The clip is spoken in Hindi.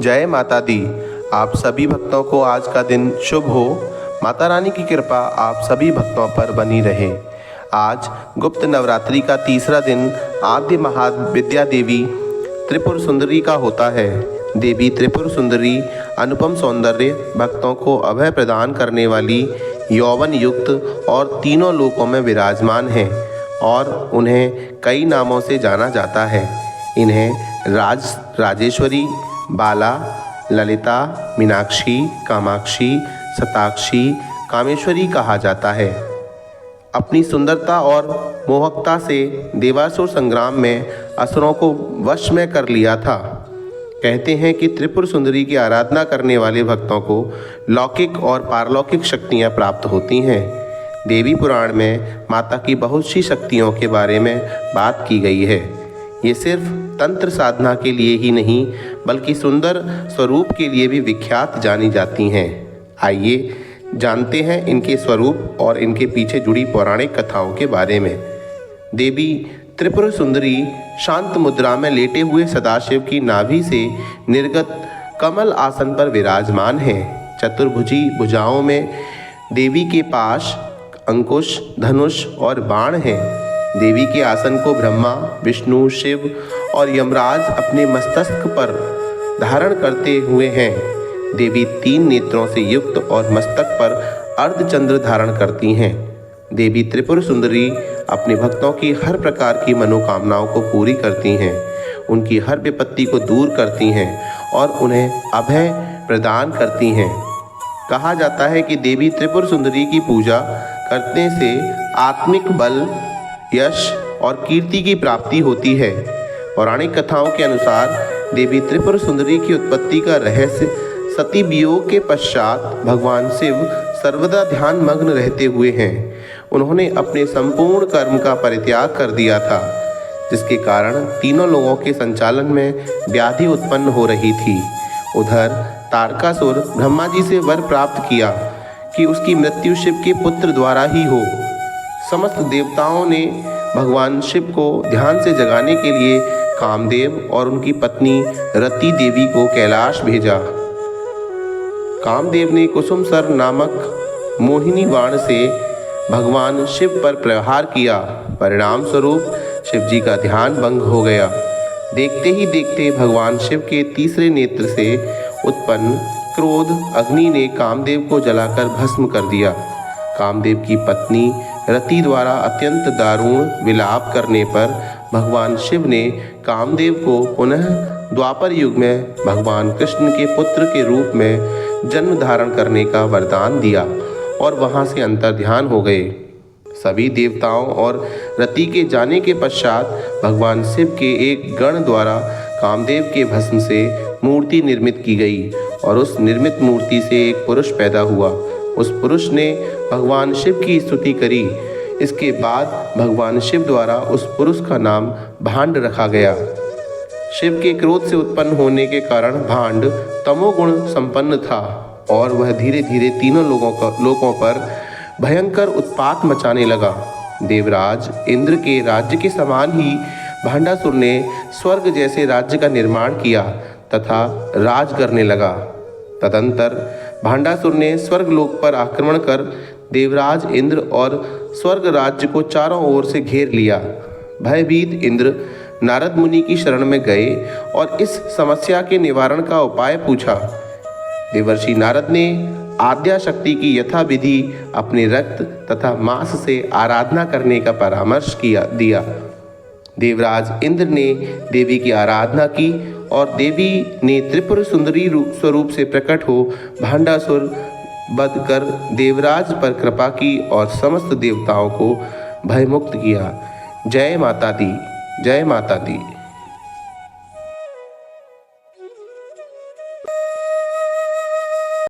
जय माता दी। आप सभी भक्तों को आज का दिन शुभ हो। माता रानी की कृपा आप सभी भक्तों पर बनी रहे। आज गुप्त नवरात्रि का तीसरा दिन आद्य महाविद्या देवी त्रिपुर सुंदरी का होता है। देवी त्रिपुर सुंदरी अनुपम सौंदर्य, भक्तों को अभय प्रदान करने वाली, यौवन युक्त और तीनों लोकों में विराजमान है और उन्हें कई नामों से जाना जाता है। इन्हें राजेश्वरी, बाला, ललिता, मीनाक्षी, कामाक्षी, शताक्षी, कामेश्वरी कहा जाता है। अपनी सुंदरता और मोहकता से देवासुर संग्राम में असुरों को वश में कर लिया था। कहते हैं कि त्रिपुर सुंदरी की आराधना करने वाले भक्तों को लौकिक और पारलौकिक शक्तियां प्राप्त होती हैं। देवी पुराण में माता की बहुत सी शक्तियों के बारे में बात की गई है। ये सिर्फ तंत्र साधना के लिए ही नहीं बल्कि सुंदर स्वरूप के लिए भी विख्यात जानी जाती हैं। आइए जानते हैं इनके स्वरूप और इनके पीछे जुड़ी पौराणिक कथाओं के बारे में। देवी त्रिपुर सुंदरी शांत मुद्रा में लेटे हुए सदाशिव की नाभि से निर्गत कमल आसन पर विराजमान है। चतुर्भुजी भुजाओं में देवी के पास अंकुश, धनुष और बाण हैं। देवी के आसन को ब्रह्मा, विष्णु, शिव और यमराज अपने मस्तक पर धारण करते हुए हैं। देवी 3 नेत्रों से युक्त और मस्तक पर अर्धचंद्र धारण करती हैं। देवी त्रिपुर सुंदरी अपने भक्तों की हर प्रकार की मनोकामनाओं को पूरी करती हैं, उनकी हर विपत्ति को दूर करती हैं और उन्हें अभय प्रदान करती हैं। कहा जाता है कि देवी त्रिपुर सुंदरी की पूजा करने से आत्मिक बल, यश और कीर्ति की प्राप्ति होती है। पौराणिक कथाओं के अनुसार देवी त्रिपुर सुंदरी की उत्पत्ति का रहस्य सती वियोग के पश्चात भगवान शिव सर्वदा ध्यान मग्न रहते हुए हैं। उन्होंने अपने संपूर्ण कर्म का परित्याग कर दिया था, जिसके कारण तीनों लोगों के संचालन में व्याधि उत्पन्न हो रही थी। उधर तारकासुर ब्रह्मा जी से वर प्राप्त किया कि उसकी मृत्यु शिव के पुत्र द्वारा ही हो। समस्त देवताओं ने भगवान शिव को ध्यान से जगाने के लिए कामदेव और उनकी पत्नी रति देवी को कैलाश भेजा। कामदेव ने कुसुम सर नामक मोहिनी बाण से भगवान शिव पर प्रहार किया। परिणाम स्वरूप शिव जी का ध्यान भंग हो गया। देखते ही देखते भगवान शिव के तीसरे नेत्र से उत्पन्न क्रोध अग्नि ने कामदेव को जलाकर भस्म कर दिया। कामदेव की पत्नी रति द्वारा अत्यंत दारुण विलाप करने पर भगवान शिव ने कामदेव को पुनः द्वापर युग में भगवान कृष्ण के पुत्र के रूप में जन्म धारण करने का वरदान दिया और वहां से अंतर्ध्यान हो गए। सभी देवताओं और रति के जाने के पश्चात भगवान शिव के एक गण द्वारा कामदेव के भस्म से मूर्ति निर्मित की गई और उस निर्मित मूर्ति से एक पुरुष पैदा हुआ। उस पुरुष ने भगवान शिव की स्तुति करी। इसके बाद भगवान शिव द्वारा उस पुरुष का नाम भांड रखा गया। शिव के क्रोध से उत्पन्न होने के कारण भांड तमोगुण संपन्न था और वह धीरे धीरे तीनों लोगों पर भयंकर उत्पात मचाने लगा। देवराज इंद्र के राज्य के समान ही भांडासुर ने स्वर्ग जैसे राज्य का निर्माण किया तथा राज करने लगा। तदंतर भांडासुर ने स्वर्गलोक पर आक्रमण कर देवराज इंद्र और स्वर्ग राज्य को चारों ओर से घेर लिया। भयभीत इंद्र नारद मुनि की शरण में गए और इस समस्या के निवारण का उपाय पूछा। देवर्षि नारद ने आद्या शक्ति की यथाविधि अपने रक्त तथा मांस से आराधना करने का परामर्श दिया। देवराज इंद्र ने देवी की आराधना की और देवी ने त्रिपुर सुंदरी स्वरूप से प्रकट हो भांडासुर वध कर देवराज पर कृपा की और समस्त देवताओं को भयमुक्त किया। जय माता दी, जय माता दी।